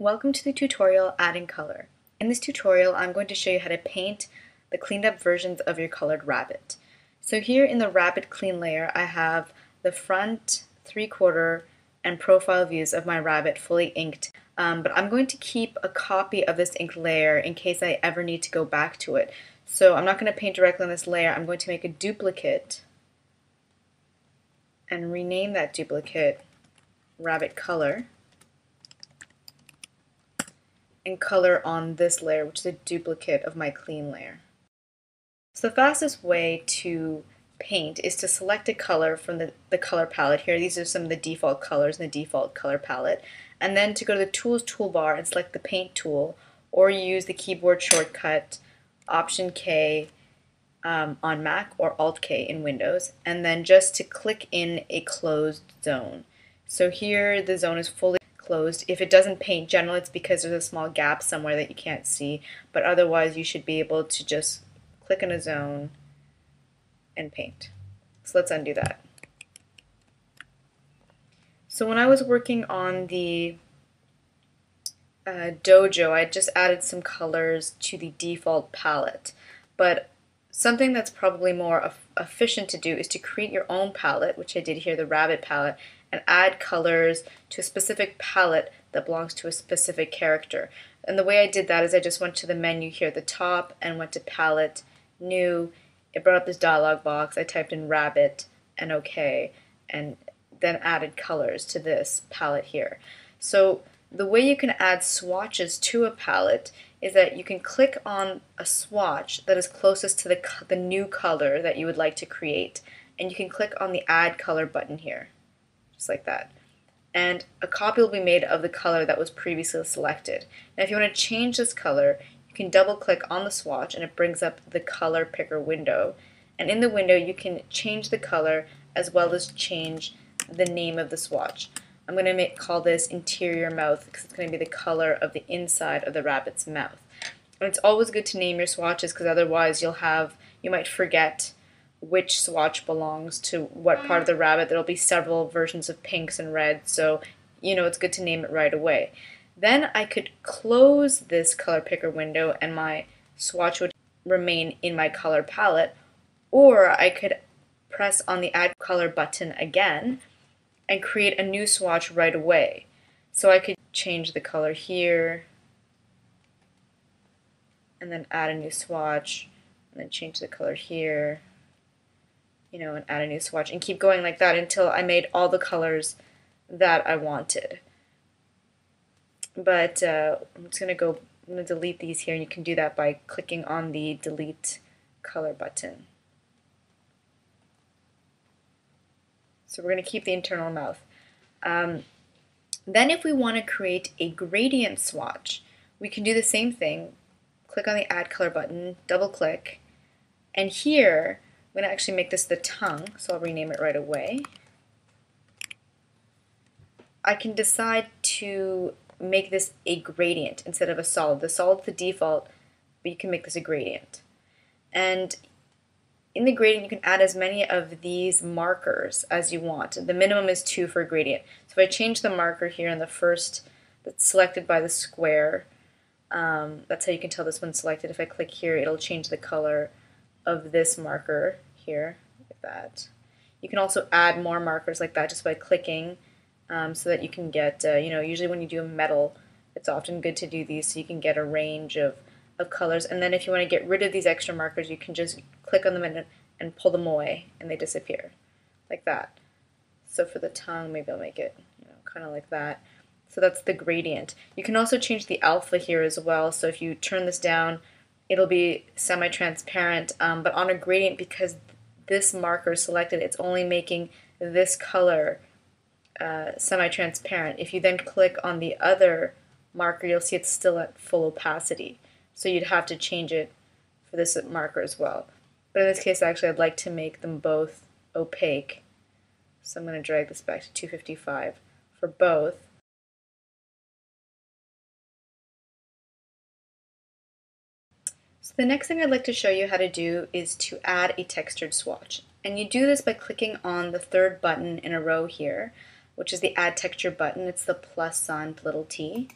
Welcome to the tutorial Adding Color. In this tutorial I'm going to show you how to paint the cleaned up versions of your colored rabbit. So here in the rabbit clean layer I have the front, 3/4, and profile views of my rabbit fully inked, but I'm going to keep a copy of this inked layer in case I ever need to go back to it. So I'm not going to paint directly on this layer, I'm going to make a duplicate and rename that duplicate Rabbit Color, and color on this layer, which is a duplicate of my clean layer. So the fastest way to paint is to select a color from the color palette here. These are some of the default colors in the default color palette. And then to go to the Tools toolbar and select the Paint tool, or use the keyboard shortcut Option K on Mac or Alt K in Windows, and then just to click in a closed zone. So here the zone is fully closed. If it doesn't paint, generally it's because there's a small gap somewhere that you can't see, but otherwise you should be able to just click in a zone and paint. So let's undo that. So when I was working on the dojo, I just added some colors to the default palette, but something that's probably more efficient to do is to create your own palette, which I did here, the rabbit palette, and add colors to a specific palette that belongs to a specific character. And the way I did that is I just went to the menu here at the top and went to Palette, New. It brought up this dialog box. I typed in rabbit and OK, and then added colors to this palette here. So the way you can add swatches to a palette is that you can click on a swatch that is closest to the new color that you would like to create, and you can click on the Add Color button here, just like that. And a copy will be made of the color that was previously selected. Now if you want to change this color, you can double click on the swatch and it brings up the color picker window. And in the window you can change the color as well as change the name of the swatch. I'm going to call this interior mouth because it's going to be the color of the inside of the rabbit's mouth. And it's always good to name your swatches because otherwise you might forget which swatch belongs to what part of the rabbit. There'll be several versions of pinks and reds, so it's good to name it right away. Then I could close this color picker window and my swatch would remain in my color palette, or I could press on the Add Color button again and create a new swatch right away. So I could change the color here, and then add a new swatch, and then change the color here, and add a new swatch, and keep going like that until I made all the colors that I wanted. But I'm going to delete these here, and you can do that by clicking on the Delete Color button. So we're going to keep the internal mouth. Then if we want to create a gradient swatch, we can do the same thing. Click on the Add Color button, double click, and here I'm going to actually make this the tongue, so I'll rename it right away. I can decide to make this a gradient instead of a solid. The solid's the default, but you can make this a gradient. And in the gradient, you can add as many of these markers as you want. The minimum is 2 for a gradient. So if I change the marker here in the first that's selected by the square, that's how you can tell this one's selected. If I click here, it'll change the color of this marker here, like that. You can also add more markers like that just by clicking, so that you can get, usually when you do a metal, it's often good to do these so you can get a range of colors. And then if you want to get rid of these extra markers, you can just click on them and pull them away and they disappear like that. So for the tongue, maybe I'll make it kind of like that. So that's the gradient. You can also change the alpha here as well. So if you turn this down, it'll be semi-transparent, but on a gradient, because this marker is selected, it's only making this color semi-transparent. If you then click on the other marker, you'll see it's still at full opacity. So you'd have to change it for this marker as well. But in this case, actually, I'd like to make them both opaque. So I'm going to drag this back to 255 for both. So the next thing I'd like to show you how to do is to add a textured swatch. And you do this by clicking on the third button in a row here, which is the Add Texture button. It's the plus sign, little t.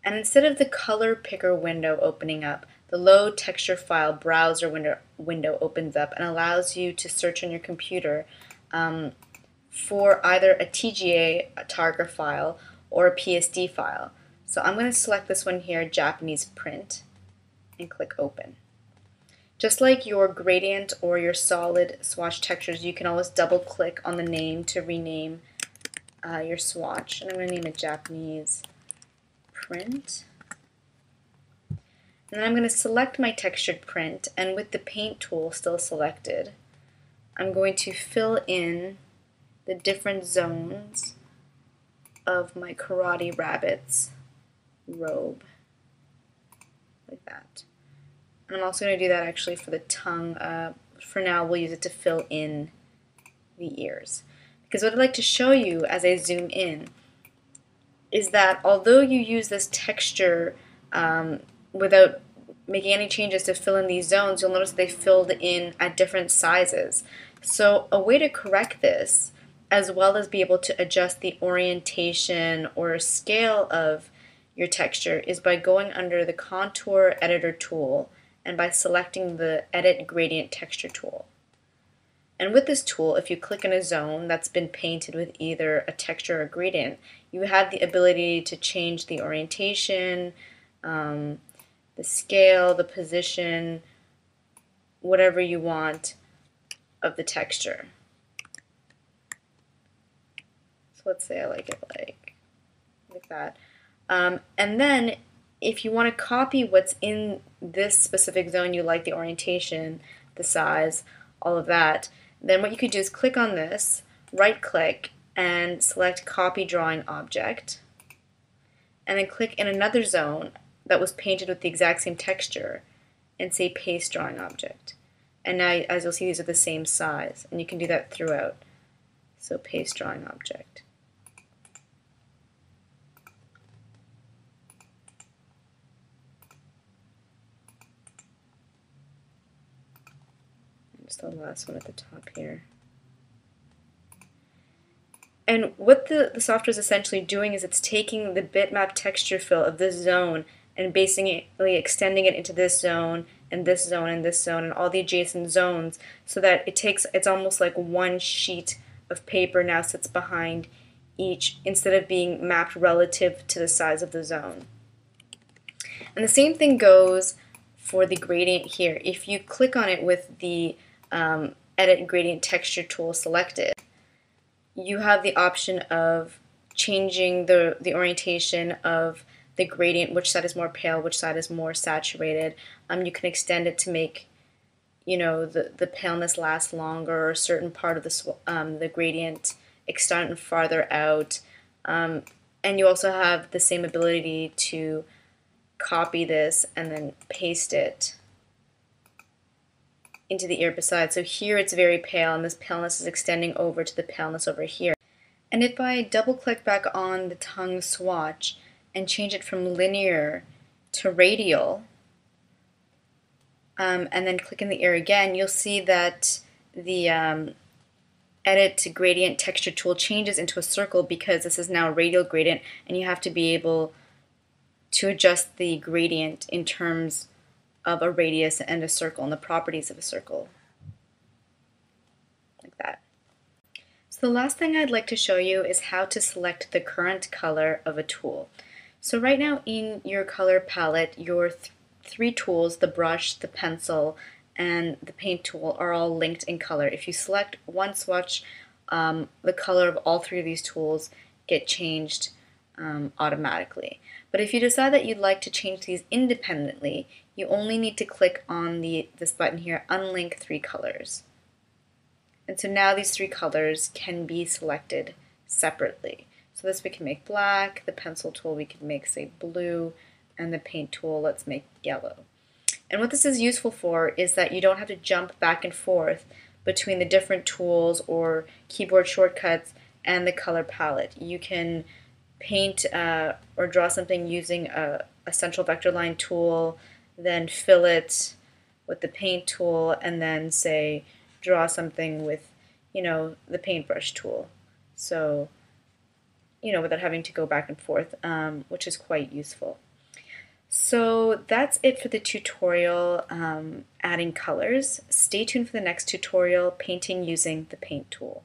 And instead of the color picker window opening up, the load texture file browser window opens up and allows you to search on your computer for either a TGA, a Targa file, or a PSD file. So I'm going to select this one here, Japanese print, and click open. Just like your gradient or your solid swatch textures, you can always double click on the name to rename your swatch. And I'm going to name it Japanese print. And then I'm going to select my textured print, and with the paint tool still selected, I'm going to fill in the different zones of my Karate Rabbit's robe, like that. And I'm also going to do that actually for the tongue. For now, we'll use it to fill in the ears. Because what I'd like to show you as I zoom in is that although you use this texture without making any changes to fill in these zones, you'll notice they filled in at different sizes. So a way to correct this, as well as be able to adjust the orientation or scale of your texture, is by going under the Contour Editor tool and by selecting the Edit Gradient Texture tool. And with this tool, if you click in a zone that's been painted with either a texture or gradient, you have the ability to change the orientation, the scale, the position, whatever you want of the texture. So let's say I like it like that. And then if you want to copy what's in this specific zone, you like the orientation, the size, all of that, then what you could do is click on this, right click, and select Copy Drawing Object, and then click in another zone that was painted with the exact same texture and say Paste Drawing Object. And now, as you'll see, these are the same size, and you can do that throughout. So Paste Drawing Object. Just the last one at the top here. And what the software is essentially doing is it's taking the bitmap texture fill of this zone and basically extending it into this zone and this zone and this zone and all the adjacent zones, so that it's almost like one sheet of paper now sits behind each instead of being mapped relative to the size of the zone. And the same thing goes for the gradient here. If you click on it with the Edit Gradient Texture tool selected, you have the option of changing the orientation of the gradient, which side is more pale, which side is more saturated. You can extend it to make, you know, the paleness last longer, or a certain part of the gradient extend farther out. And you also have the same ability to copy this and then paste it into the ear beside. So here it's very pale, and this paleness is extending over to the paleness over here. And if I double click back on the tongue swatch and change it from linear to radial, and then click in the ear again, you'll see that the Edit Gradient Texture tool changes into a circle, because this is now a radial gradient, and you have to be able to adjust the gradient in terms of a radius and a circle and the properties of a circle, like that. So the last thing I'd like to show you is how to select the current color of a tool. So right now in your color palette, your three tools, the brush, the pencil, and the paint tool, are all linked in color. If you select one swatch, the color of all three of these tools get changed automatically. But if you decide that you'd like to change these independently, you only need to click on this button here, Unlink Three Colors. And so now these three colors can be selected separately. So this we can make black, the pencil tool we can make, say, blue, and the paint tool, let's make yellow. And what this is useful for is that you don't have to jump back and forth between the different tools or keyboard shortcuts and the color palette. You can paint or draw something using a central vector line tool, then fill it with the paint tool, and then say draw something with, you know, the paintbrush tool. So, you know, without having to go back and forth, which is quite useful. So that's it for the tutorial adding colors. Stay tuned for the next tutorial, painting using the paint tool.